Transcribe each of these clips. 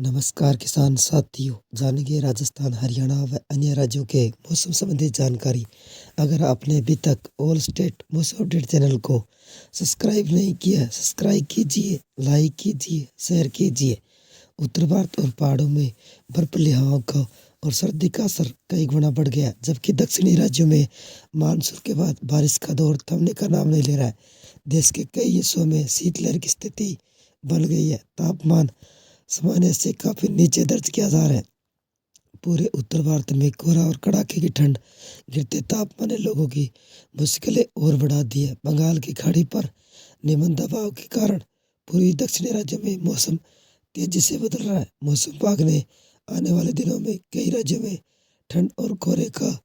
नमस्कार किसान साथियों, जानेंगे राजस्थान, हरियाणा व अन्य राज्यों के मौसम संबंधी जानकारी। अगर आपने अभी तक ऑल स्टेट मौसम अपडेट चैनल को सब्सक्राइब नहीं किया, सब्सक्राइब कीजिए, लाइक कीजिए, शेयर कीजिए। उत्तर भारत और पहाड़ों में बर्फीली हवाओं का और सर्दी का असर कई गुना बढ़ गया, जबकि दक्षिणी राज्यों में मानसून के बाद बारिश का दौर थमने का नाम नहीं ले रहा है। देश के कई हिस्सों में शीतलहर की स्थिति बन गई है। तापमान सामान्य से काफी नीचे दर्ज किया जा रहा है। पूरे उत्तर भारत में कोहरा और कड़ाके की ठंड, गिरते तापमान ने लोगों की मुश्किलें और बढ़ा दी है। बंगाल की खाड़ी पर निम्न दबाव के कारण पूर्वी दक्षिणी राज्यों में मौसम तेजी से बदल रहा है। मौसम विभाग ने आने वाले दिनों में कई राज्यों में ठंड और कोहरे का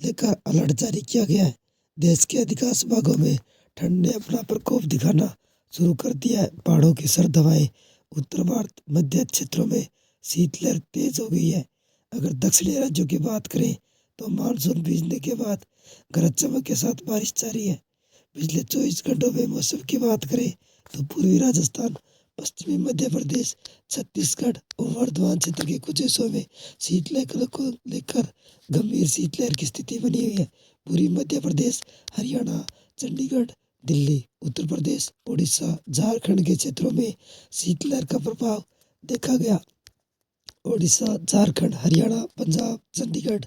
लेकर अलर्ट जारी किया गया है। देश के अधिकांश भागों में ठंड ने अपना प्रकोप दिखाना शुरू कर दिया है। पहाड़ों की सर्द हवाएं, उत्तर भारत, मध्य क्षेत्रों में शीतलहर तेज हो गई है। अगर दक्षिणी राज्यों की बात करें तो मानसून बीतने के बाद गरज चमक के साथ बारिश जारी है। पिछले 24 घंटों में मौसम की बात करें तो पूर्वी राजस्थान, पश्चिमी मध्य प्रदेश, छत्तीसगढ़ और वर्धमान क्षेत्र के कुछ हिस्सों में शीतलहर को लेकर गंभीर शीतलहर की स्थिति बनी हुई है। पूर्वी मध्य प्रदेश, हरियाणा, चंडीगढ़, दिल्ली, उत्तर प्रदेश, उड़ीसा, झारखंड के क्षेत्रों में शीतलहर का प्रभाव देखा गया। उड़ीसा, झारखंड, हरियाणा, पंजाब, चंडीगढ़,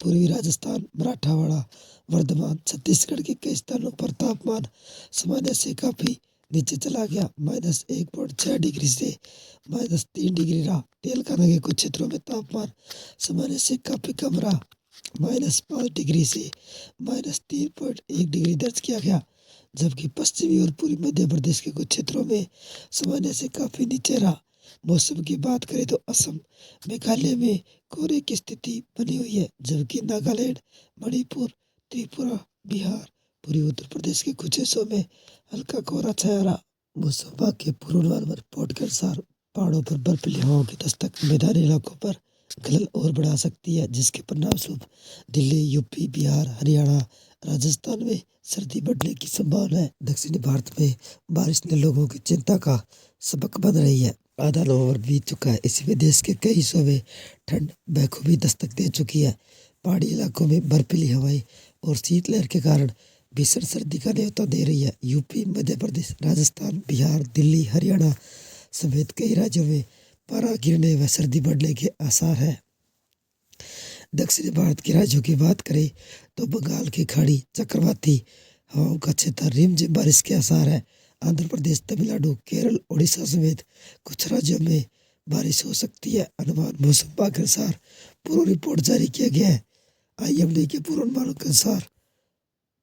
पूर्वी राजस्थान, मराठवाड़ा, वर्धमान, छत्तीसगढ़ के कई स्थानों पर तापमान सामान्य से काफी नीचे चला गया। -1.6 डिग्री से -3 डिग्री रहा। तेलंगाना के कुछ क्षेत्रों में तापमान सामान्य से काफी कम रहा। -5 डिग्री से -3.1 डिग्री दर्ज किया गया, जबकि पश्चिमी और पूर्वी मध्य प्रदेश के कुछ क्षेत्रों में सामान्य से काफी नीचे रहा। मौसम की बात करें तो असम, मेघालय में कोहरे की स्थिति बनी हुई है, जबकि नागालैंड, मणिपुर, त्रिपुरा, बिहार, पूर्वी उत्तर प्रदेश के कुछ हिस्सों में हल्का कोहरा छाया रहा। मौसम विभाग के पूर्वानुमान रिपोर्ट के अनुसार पहाड़ों पर बर्फीली हवाओं की दस्तक मैदानी इलाकों पर गलन और बढ़ा सकती है, जिसके परिणामस्वरूप दिल्ली, यूपी, बिहार, हरियाणा, राजस्थान में सर्दी बढ़ने की संभावना है। दक्षिणी भारत में बारिश ने लोगों की चिंता का सबक बन रही है। आधा नवंबर बीत चुका है, इसी में देश के कई हिस्सों में ठंड बखूबी दस्तक दे चुकी है। पहाड़ी इलाकों में बर्फीली हवाएं और शीतलहर के कारण भीषण सर्दी का न्योता दे रही है। यूपी, मध्य प्रदेश, राजस्थान, बिहार, दिल्ली, हरियाणा समेत कई राज्यों में पारा गिरने व सर्दी बढ़ने के आसार है। दक्षिणी भारत के राज्यों की बात करें तो बंगाल की खाड़ी, चक्रवाती हवाओं का क्षेत्र, रिमझिम बारिश के आसार है। आंध्र प्रदेश, तमिलनाडु, केरल, उड़ीसा समेत कुछ राज्यों में बारिश हो सकती है। अनुमान मौसम विभाग के अनुसार पूर्व रिपोर्ट जारी किया गया है। IMD के पूर्वानुमानों के अनुसार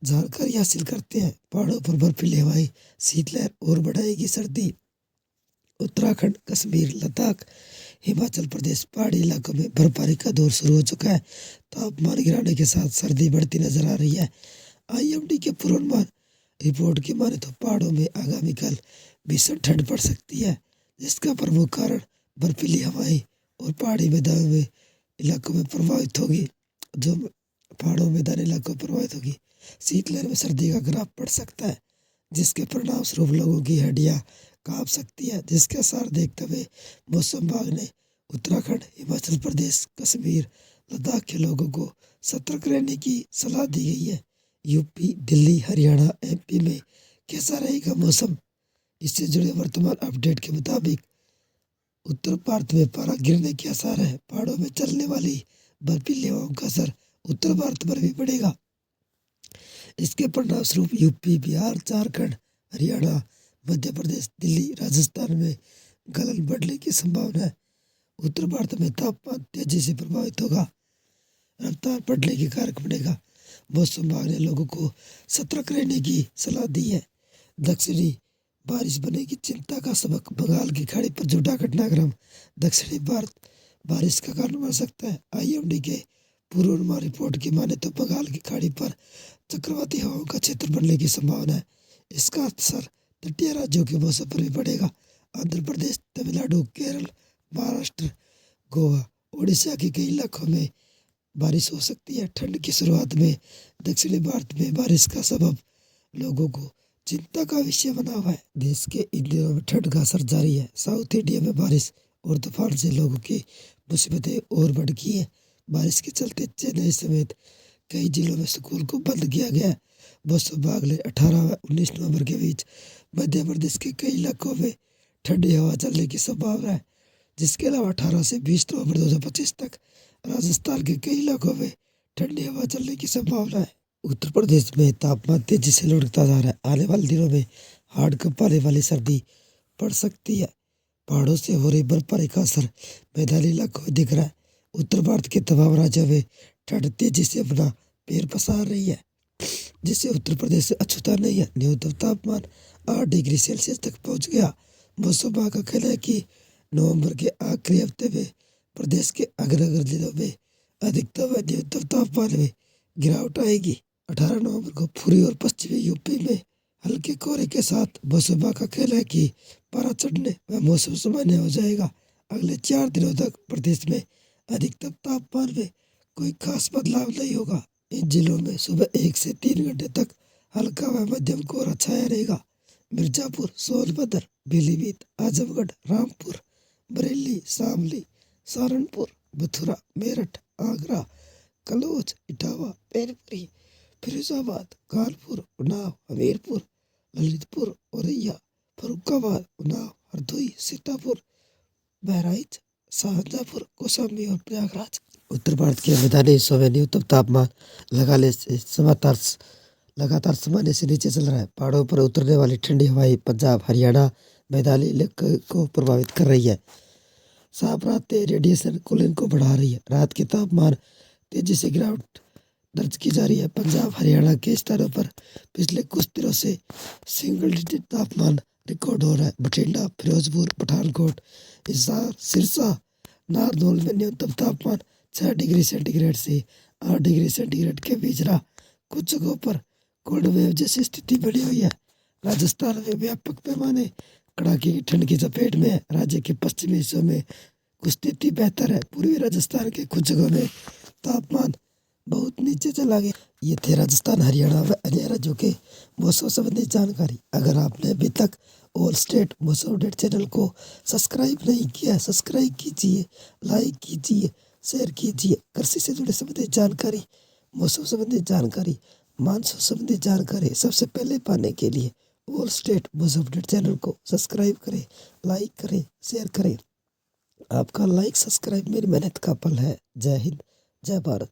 जानकारी हासिल करते हैं। पहाड़ों पर बर्फीली हवाएं, शीतलहर और बढ़ाएगी सर्दी। उत्तराखंड, कश्मीर, लद्दाख, हिमाचल प्रदेश पहाड़ी इलाकों में बर्फबारी का दौर शुरू हो चुका है। तापमान गिरने के साथ सर्दी बढ़ती नजर आ रही है। IMD के पूर्वानुमान रिपोर्ट की माने तो पहाड़ों में आगामी कल भीषण ठंड पड़ सकती है, जिसका प्रमुख कारण बर्फीली हवाएं और पहाड़ी मैदानों में इलाकों में प्रभावित होगी जो पहाड़ों मैदानी इलाकों में प्रभावित होगी। शीतलहर में सर्दी का ग्राफ बढ़ सकता है, जिसके परिणाम स्वरूप लोगों की हड्डियां कांप सकती है। जिसके असर देखते हुए मौसम विभाग ने उत्तराखंड, हिमाचल प्रदेश, कश्मीर, लद्दाख के लोगों को सतर्क रहने की सलाह दी गई है। यूपी, दिल्ली, हरियाणा, MP में कैसा रहेगा मौसम? इससे जुड़े वर्तमान अपडेट के मुताबिक उत्तर भारत में पारा गिरने के आसार है। पहाड़ों में चलने वाली बर्फीली हवाओं का असर उत्तर भारत पर भी पड़ेगा। इसके परिणाम स्वरूप यूपी, बिहार, झारखंड, हरियाणा, मध्य प्रदेश, दिल्ली, राजस्थान में गलन बढ़ने की संभावना है। उत्तर भारत में तापमान तेजी से प्रभावित होगा, रफ्तार बढ़ने के कारक बनेगा। मौसम विभाग ने लोगों को सतर्क रहने की सलाह दी है। दक्षिणी बारिश बनेगी चिंता का सबक, बंगाल की खाड़ी पर झूठा घटनाक्रम दक्षिणी भारत बारिश का कारण बन सकता है। IMD के पूर्वानुमान रिपोर्ट की माने तो बंगाल की खाड़ी पर चक्रवाती हवाओं का क्षेत्र बनने की संभावना है। इसका असर तटीय राज्यों के मौसम पर भी पड़ेगा। आंध्र प्रदेश, तमिलनाडु, केरल, महाराष्ट्र, गोवा, उड़ीसा के कई इलाकों में बारिश हो सकती है। ठंड की शुरुआत में दक्षिणी भारत में बारिश का सबब लोगों को चिंता का विषय बना हुआ है। देश के इन दिनों में ठंड का असर जारी है। साउथ इंडिया में बारिश और तूफान से लोगों की मुसीबतें और बढ़ गई है। बारिश के चलते चेन्नई समेत कई जिलों में स्कूल को बंद किया गया है। मौसम विभाग ने 18 व 19 नवंबर के बीच मध्य प्रदेश के कई इलाकों में ठंडी हवा चलने की संभावना है, जिसके अलावा 18 से 20 नवंबर 2025 तक राजस्थान के कई इलाकों में ठंडी हवा चलने की संभावना है। उत्तर प्रदेश में तापमान तेजी से लुढ़कता जा रहा है। आने वाले दिनों में हाड़ कंपाने वाली सर्दी पड़ सकती है। पहाड़ों से हो रही बर्फबारी का असर मैदानी इलाकों में दिख रहा है। उत्तर भारत के तमाम राज्यों में ठंड तेजी से अपना पैर पसार रही है, जिससे उत्तर प्रदेश से अछूता नहीं है। न्यूनतम तापमान 8 डिग्री सेल्सियस तक पहुंच गया। मौसम विभाग का कहना है कि नवंबर के आखिरी हफ्ते में प्रदेश के अग्रगर जिलों में अधिकतम व न्यूनतम तापमान में गिरावट आएगी। 18 नवंबर को पूर्वी और पश्चिमी यूपी में हल्के कोहरे के साथ मौसम विभाग का कहना है कि पारा चढ़ने व मौसम सामान्य हो जाएगा। अगले 4 दिनों तक प्रदेश में अधिकतम तापमान में कोई खास बदलाव नहीं होगा। इन जिलों में सुबह 1 से 3 घंटे तक हल्का व मध्यम कोहरा छाया रहेगा। मिर्जापुर, सोनभद्र, पीलीभीत, आजमगढ़, रामपुर, बरेली, शामली, सहारनपुर, मथुरा, मेरठ, आगरा, कन्नौज, इटावा, मैनपुरी, फिरोजाबाद, कानपुर, उन्नाव, हमीरपुर, ललितपुर, औरैया, फर्रुखाबाद, उन्नाव, हरदोई, सीतापुर, बहराइच, शाहजहाँपुर, कौशाम्बी और प्रयागराज। उत्तर भारत के मैदानी हिस्सों में न्यूनतम तापमान लगातार सामान्य से नीचे चल रहा है। पहाड़ों पर उतरने वाली ठंडी हवाएं पंजाब, हरियाणा मैदानी इलाके को प्रभावित कर रही है। साफ रातें रेडिएशन कूलिंग को बढ़ा रही है। रात के तापमान तेजी से गिरावट दर्ज की जा रही है। पंजाब, हरियाणा के स्थानों पर पिछले कुछ दिनों से सिंगल डिजिट तापमान रिकॉर्ड हो रहा है। बठिंडा, फिरोजपुर, पठानकोट, हिसार, सिरसा, नारनौल में न्यूनतम तापमान 6 डिग्री सेंटीग्रेड से 8 डिग्री सेंटीग्रेड के बीच रहा। कुछ जगहों पर कोल्ड वेव जैसी स्थिति बनी हुई है। राजस्थान में व्यापक पैमाने कड़ाके की ठंड की चपेट में है। राज्य के पश्चिमी हिस्सों में कुछ स्थिति बेहतर है। पूर्वी राजस्थान के कुछ जगहों में तापमान बहुत नीचे चला गया। ये थे राजस्थान, हरियाणा व अन्य राज्यों के मौसम संबंधी जानकारी। अगर आपने अभी तक ऑल स्टेट मौसम अपडेट चैनल को सब्सक्राइब नहीं किया, सब्सक्राइब कीजिए, लाइक कीजिए, शेयर कीजिए। कृषि से जुड़े संबंधित जानकारी, मौसम संबंधी जानकारी, मानसून संबंधी जानकारी सबसे पहले पाने के लिए ऑल स्टेट मौसम अपडेट चैनल को सब्सक्राइब करें, लाइक करें, शेयर करें। आपका लाइक सब्सक्राइब मेरी मेहनत का फल है। जय हिंद, जय भारत।